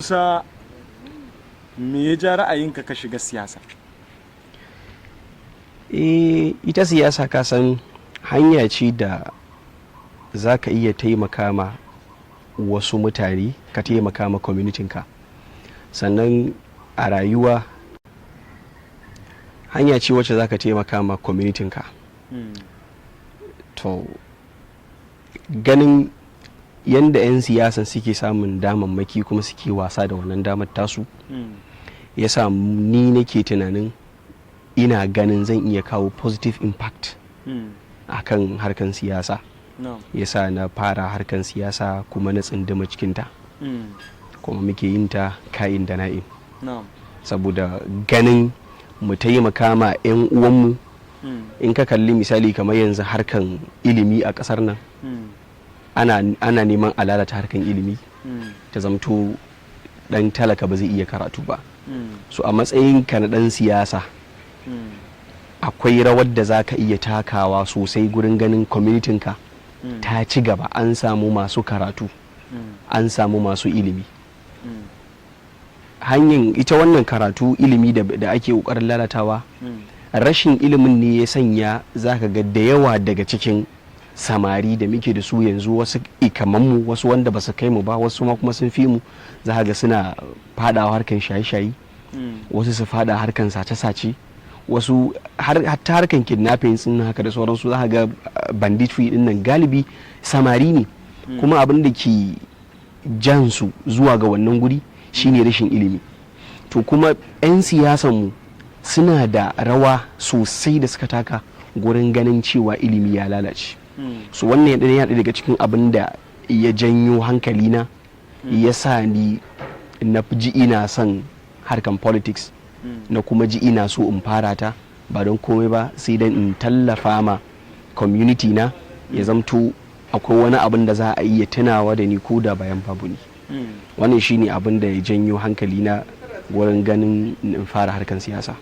Musa, me ya ja ra'ayinka ka shiga siyasa? Ita siyasa ka san hanya ce da za ka iya taimaka ma wasu mutane, ka taimaka ma kwamitinka. Sannan a rayuwa hanya ce wacce za ka taimaka ma kwamitinka. To ganin yadda 'yan siyasan suke samun damammaki kuma suke wasa da wannan damar tasu, ya sa ni nake tunanin ina ganin zan iya kawo positive impact a kan harkan siyasa. Ya sa na fara harkan siyasa kuma na tsindima cikinta, kuma muke yin ta ka'in da na'in, saboda ganin mu taimaka ma 'yan uwanmu. In ka kalli misali kamar yanzu harkan ilimi a ƙasar nan, ana neman a lalata harkan ilimi ta zamto ɗan talaka ba zai iya karatu ba. So a matsayin ka na ɗan siyasa, akwai rawar da za ka iya takawa sosai gurin ganin kwamitinka ta ci gaba, an samu masu karatu, an samu masu ilimi. Hanyar ita wannan karatu ilimi da ake ƙoƙarin lalatawa, rashin ilimin ne ya sanya za ka ga da yawa daga cikin samari da muke da su yanzu, wasu ikamanmu, wasu wanda ba su kai mu ba, wasu ma kuma sun fi mu, za ka ga suna fadawa harkan shaye-shaye, wasu su fada harkan sace-sace, wasu hatta harkan kidnapping sun haka da sauransu. Za ka ga banditry din nan galibi samari ne, kuma abin da ke jan su zuwa ga wannan guri shine rashin ilimi. To kuma 'yan siyasanmu suna da rawa sosai da suka taka gurin ganin cewa ilimi ya lalace. So wannan ya daga cikin abin da ya janyo hankalina, ya sa ni na ji ina son harkan politics, na kuma ji ina so in fara ta, ba don komai ba sai dan in tallafa ma community na, ya zamto akwai wani abin da za a iya tunawa da ni ko da bayan babu ni. Wannan shine abin da ya janyo hankalina wurin ganin in fara harkan siyasa.